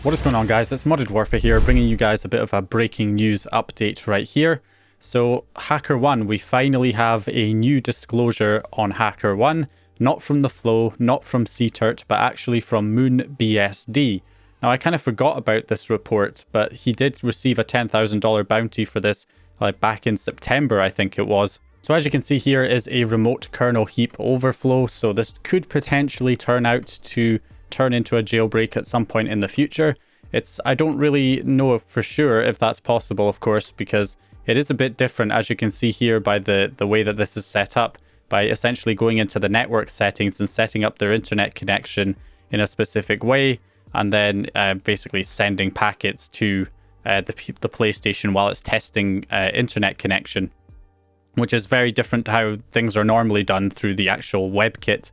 What is going on, guys? It's Modded Warfare here, bringing you guys a bit of a breaking news update right here. So HackerOne, we finally have a new disclosure on HackerOne, not from the Flow, not from CTIRT, but actually from m00nbsd. Now, I kind of forgot about this report, but he did receive a $10,000 bounty for this back in September, I think it was. So as you can see here is a remote kernel heap overflow. So this could potentially turn into a jailbreak at some point in the future. I don't really know for sure if that's possible, of course, because it is a bit different, as you can see here, by the way that this is set up, by essentially going into the network settings and setting up their internet connection in a specific way, and then basically sending packets to the PlayStation while it's testing internet connection, which is very different to how things are normally done through the actual WebKit,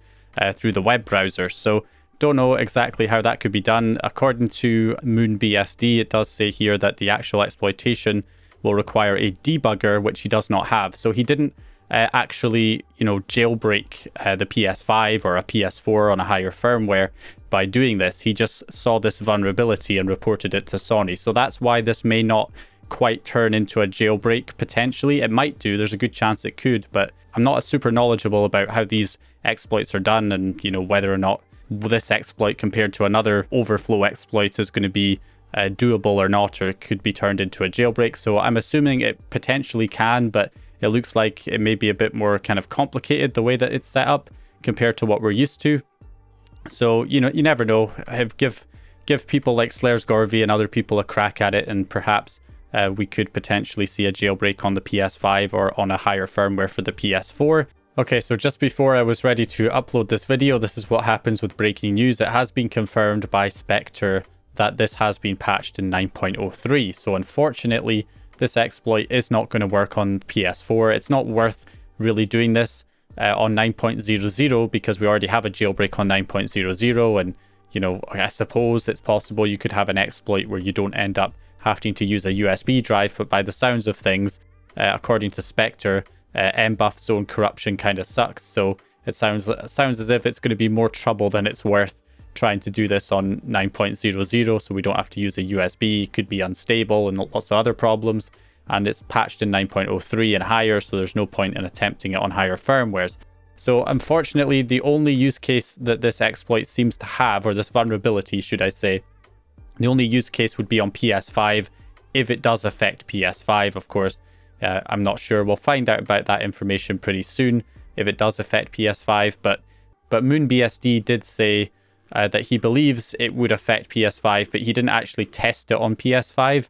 through the web browser. So don't know exactly how that could be done. According to m00nbsd, it does say here that the actual exploitation will require a debugger, which he does not have. So he didn't actually, jailbreak the PS5 or a PS4 on a higher firmware by doing this. He just saw this vulnerability and reported it to Sony. So that's why this may not quite turn into a jailbreak. Potentially it might do. There's a good chance it could, but I'm not super knowledgeable about how these exploits are done, and whether or not this exploit compared to another overflow exploit is going to be doable or not, or it could be turned into a jailbreak. So I'm assuming it potentially can, but it looks like it may be a bit more kind of complicated the way that it's set up compared to what we're used to. So you never know. Give people like Slayers Gorvy and other people a crack at it, and perhaps we could potentially see a jailbreak on the PS5 or on a higher firmware for the PS4. Okay, so just before I was ready to upload this video, this is what happens with breaking news. It has been confirmed by Spectre that this has been patched in 9.03. So unfortunately, this exploit is not going to work on PS4. It's not worth really doing this on 9.00 because we already have a jailbreak on 9.00. And, I suppose it's possible you could have an exploit where you don't end up having to use a USB drive. But by the sounds of things, according to Spectre, mbuff zone corruption kind of sucks, so it sounds as if it's going to be more trouble than it's worth trying to do this on 9.00, so we don't have to use a USB. It could be unstable and lots of other problems, and it's patched in 9.03 and higher, so there's no point in attempting it on higher firmwares. So unfortunately, the only use case that this exploit seems to have, or this vulnerability should I say, the only use case would be on PS5 if it does affect PS5, of course. I'm not sure. We'll find out about that information pretty soon if it does affect PS5. But m00nbsd did say that he believes it would affect PS5, but he didn't actually test it on PS5.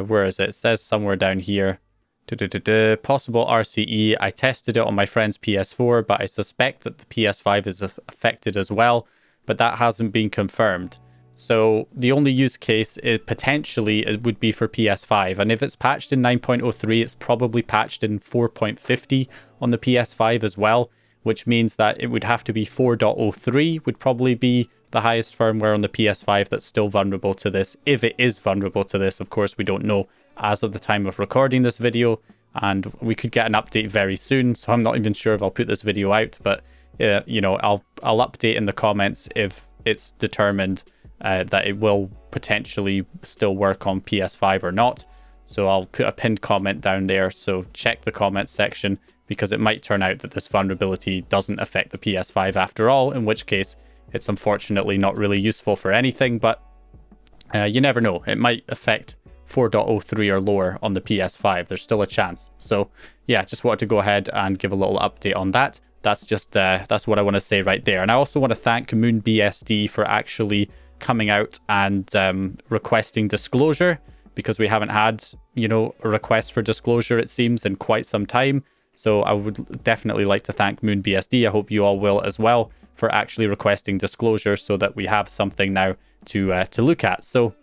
Where is it? It says somewhere down here. Possible RCE. I tested it on my friend's PS4, but I suspect that the PS5 is affected as well. But that hasn't been confirmed. So the only use case it would be for PS5. And if it's patched in 9.03, it's probably patched in 4.50 on the PS5 as well, which means that it would have to be 4.03 would probably be the highest firmware on the PS5 that's still vulnerable to this. If it is vulnerable to this, of course, we don't know as of the time of recording this video, and we could get an update very soon. So I'm not even sure if I'll put this video out, but I'll update in the comments if it's determined that it will potentially still work on PS5 or not. So I'll put a pinned comment down there, so check the comments section, because it might turn out that this vulnerability doesn't affect the PS5 after all, in which case it's unfortunately not really useful for anything, but you never know. It might affect 4.03 or lower on the PS5. There's still a chance. So yeah, just wanted to go ahead and give a little update on that. That's what I want to say right there. And I also want to thank m00nbsd for actually coming out and requesting disclosure, because we haven't had a request for disclosure, it seems, in quite some time. So I would definitely like to thank m00nbsd. I hope you all will as well, for actually requesting disclosure, so that we have something now to look at. So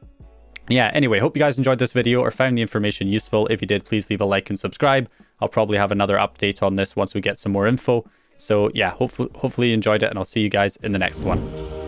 yeah, anyway, hope you guys enjoyed this video or found the information useful. If you did, please leave a like and subscribe. I'll probably have another update on this once we get some more info. So yeah, hopefully you enjoyed it, and I'll see you guys in the next one.